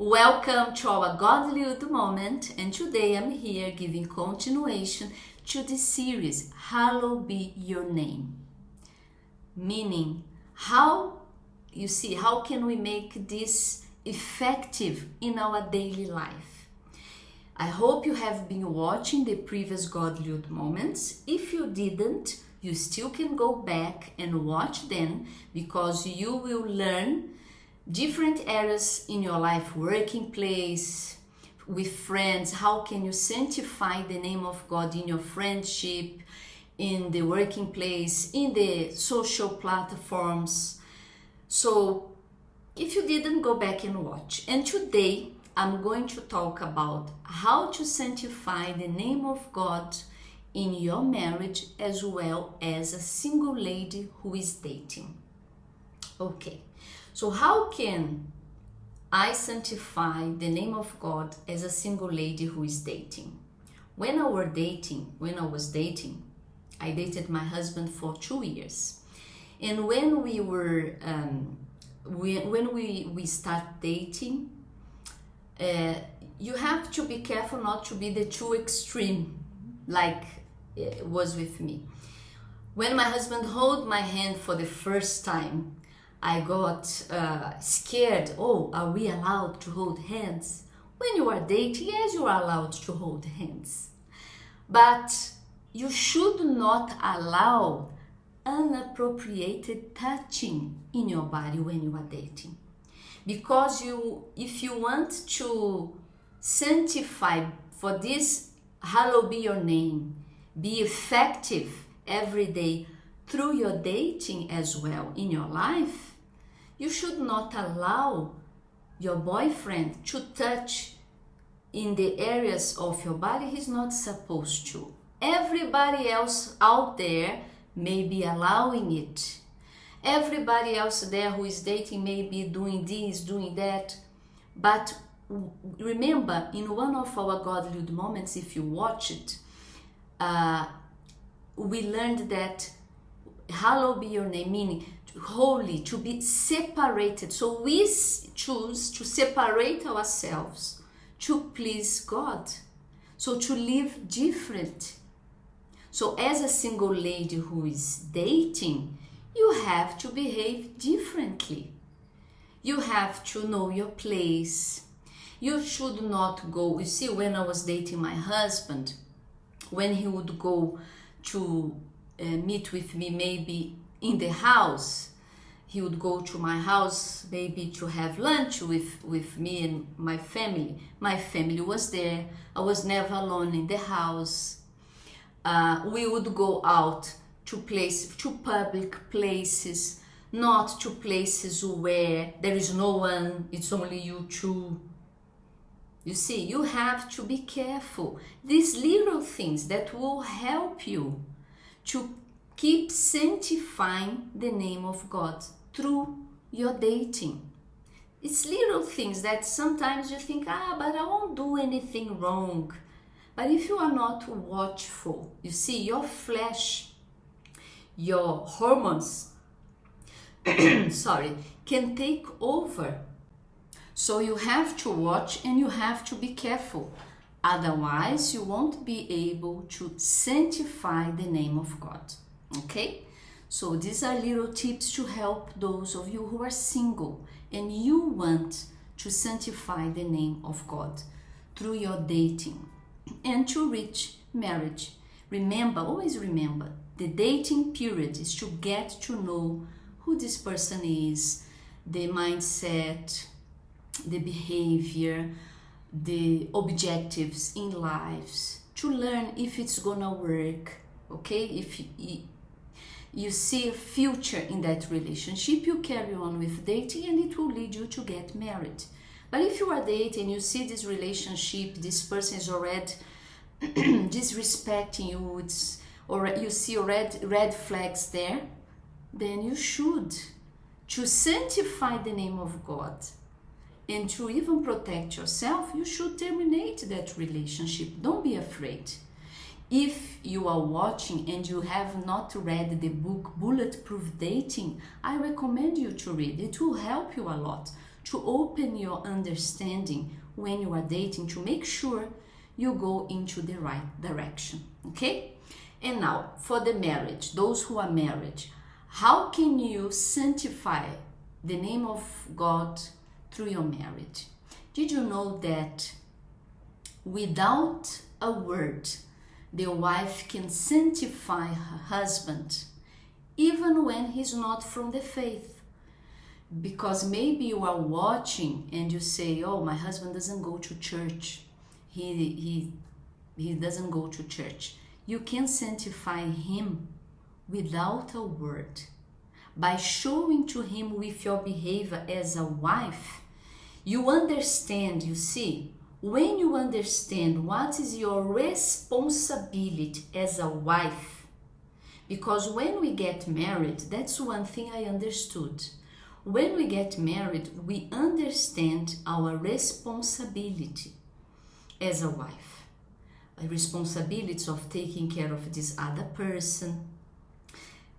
Welcome to our Godllywood moment, and today I'm here giving continuation to the series Hallowed be your name. Meaning, how can we make this effective in our daily life? I hope you have been watching the previous Godllywood moments. If you didn't, you still can go back and watch them, because you will learn different areas in your life, working place, with friends. How can you sanctify the name of God in your friendship, in the working place, in the social platforms? So if you didn't, go back and watch. And today I'm going to talk about how to sanctify the name of God in your marriage, as well as a single lady who is dating. Okay, so how can I sanctify the name of God as a single lady who is dating? When I was dating, I dated my husband for 2 years. And when we were, when we start dating, you have to be careful not to be the too extreme, like it was with me. When my husband held my hand for the first time, I got scared. Oh, are we allowed to hold hands? When you are dating, yes, you are allowed to hold hands. But you should not allow inappropriate touching in your body when you are dating. Because if you want to sanctify for this, hallowed be your name, be effective every day through your dating as well in your life, you should not allow your boyfriend to touch in the areas of your body he's not supposed to. Everybody else out there may be allowing it. Everybody else there who is dating may be doing this, doing that. But remember, in one of our Godllywood moments, if you watch it, we learned that hallowed be your name, meaning holy, to be separated. So we choose to separate ourselves to please God, so to live different. So as a single lady who is dating, you have to behave differently. You have to know your place. You should not go. You see, when I was dating my husband, when he would go to meet with me, maybe in the house, he would go to my house maybe to have lunch with me and my family. My family was there. I was never alone in the house. We would go out to public places, not to places where there is no one, it's only you two. You see, you have to be careful. These little things that will help you to keep sanctifying the name of God through your dating. It's little things that sometimes you think, but I won't do anything wrong. But if you are not watchful, you see, your flesh, your hormones, can take over. So you have to watch and you have to be careful. Otherwise, you won't be able to sanctify the name of God. Okay? So these are little tips to help those of you who are single and you want to sanctify the name of God through your dating and to reach marriage. Remember, always remember, the dating period is to get to know who this person is, the mindset, the behavior, the objectives in lives, to learn if it's gonna work. Okay, if you see a future in that relationship, you carry on with dating and it will lead you to get married. But if you are dating and you see this relationship, this person is already disrespecting you, or you see red flags there, then you should, to sanctify the name of God and to even protect yourself, you should terminate that relationship. Don't be afraid. If you are watching and you have not read the book Bulletproof Dating, I recommend you to read. It will help you a lot to open your understanding when you are dating, to make sure you go into the right direction, okay? And now for the marriage, those who are married, how can you sanctify the name of God through your marriage? Did you know that without a word, the wife can sanctify her husband even when he's not from the faith? Because maybe you are watching and you say, oh, my husband doesn't go to church. He doesn't go to church. You can sanctify him without a word, by showing to him with your behavior as a wife. You understand, you see, when you understand what is your responsibility as a wife, because when we get married, that's one thing I understood. When we get married, we understand our responsibility as a wife. The responsibility of taking care of this other person.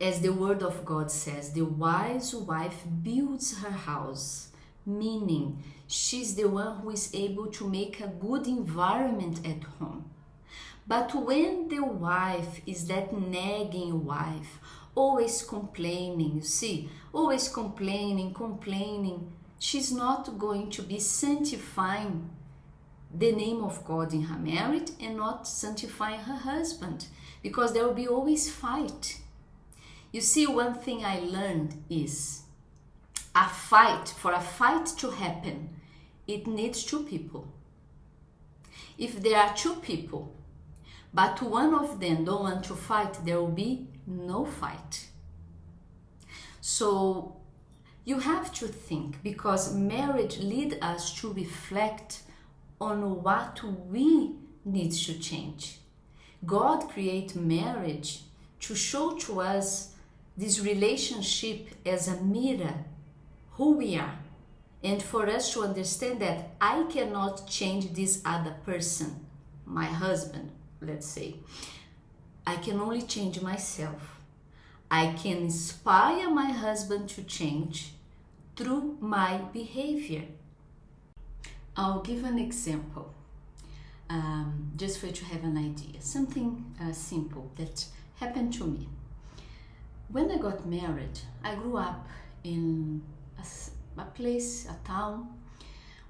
As the word of God says, the wise wife builds her house, meaning she's the one who is able to make a good environment at home. But when the wife is that nagging wife, always complaining, you see, always complaining, she's not going to be sanctifying the name of God in her marriage and not sanctifying her husband, because there will be always fight. You see, one thing I learned is for a fight to happen, it needs two people. If there are two people, but one of them don't want to fight, there will be no fight. So you have to think, because marriage leads us to reflect on what we need to change. God created marriage to show to us this relationship as a mirror, who we are, and for us to understand that I cannot change this other person, my husband, let's say. I can only change myself. I can inspire my husband to change through my behavior. I'll give an example, just for you to have an idea. Something simple that happened to me. When I got married, I grew up in a place, a town,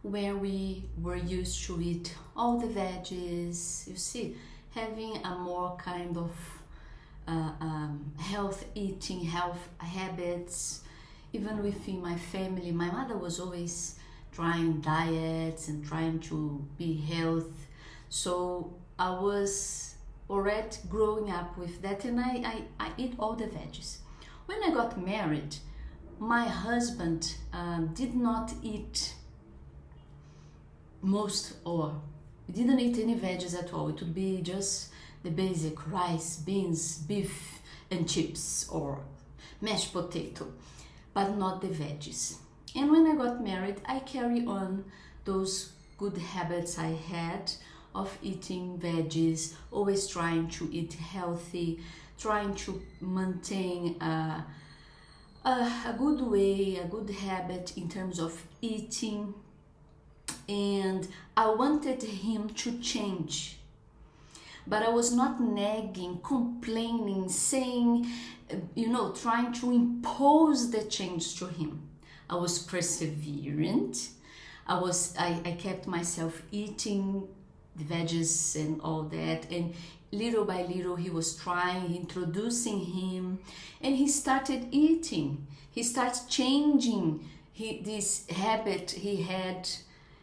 where we were used to eat all the veggies, you see, having a more kind of health eating, health habits. Even within my family, my mother was always trying diets and trying to be healthy. So I was already growing up with that, and I eat all the veggies. When I got married, my husband did not eat he didn't eat any veggies at all. It would be just the basic rice, beans, beef and chips, or mashed potato, but not the veggies. And when I got married, I carry on those good habits I had of eating veggies, always trying to eat healthy, trying to maintain a good way, a good habit in terms of eating. And I wanted him to change, but I was not nagging, complaining, saying, trying to impose the change to him. I was perseverant. I kept myself eating the veggies and all that, and little by little he was trying, introducing him, and he started eating. He started changing this habit he had.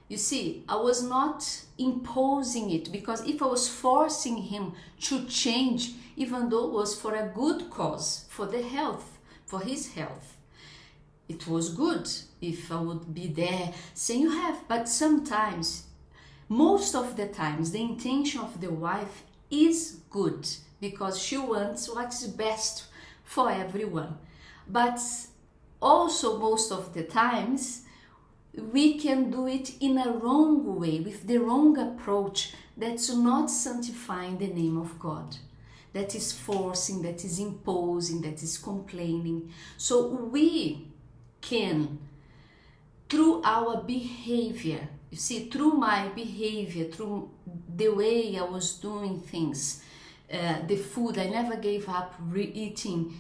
You see, I was not imposing it, because if I was forcing him to change, even though it was for a good cause, for his health, it was good if I would be there saying but sometimes, most of the times, the intention of the wife is good, because she wants what's best for everyone. But also, most of the times, we can do it in a wrong way, with the wrong approach, that's not sanctifying the name of God, that is forcing, that is imposing, that is complaining. So we can, through our behavior, you see, through my behavior, through the way I was doing things, the food, I never gave up eating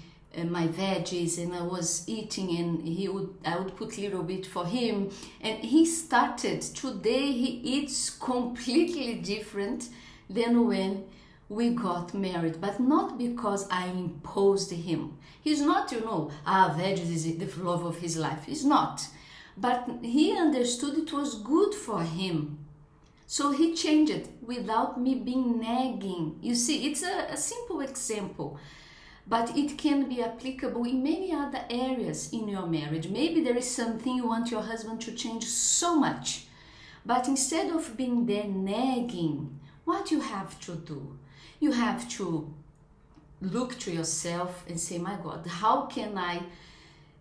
my veggies, and I was eating, and I would put a little bit for him, and he started, today he eats completely different than when we got married, but not because I imposed him. He's not, veggies is the love of his life. He's not. But he understood it was good for him. So he changed it without me being nagging. You see, it's a simple example, but it can be applicable in many other areas in your marriage. Maybe there is something you want your husband to change so much, but instead of being there nagging, what you have to do? You have to look to yourself and say, my God, how can I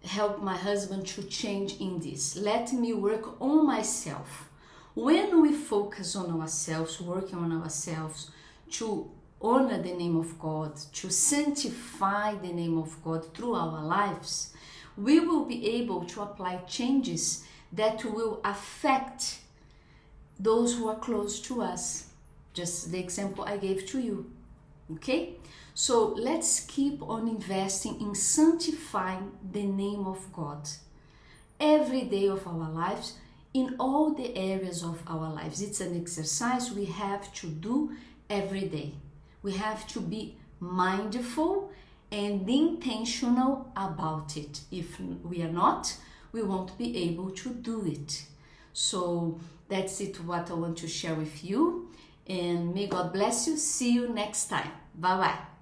help my husband to change in this? Let me work on myself. When we focus on ourselves, working on ourselves to honor the name of God, to sanctify the name of God through our lives, we will be able to apply changes that will affect those who are close to us. Just the example I gave to you. Okay? So let's keep on investing in sanctifying the name of God every day of our lives, in all the areas of our lives. It's an exercise we have to do every day. We have to be mindful and intentional about it. If we are not, we won't be able to do it. So that's it, what I want to share with you. And may God bless you. See you next time. Bye-bye.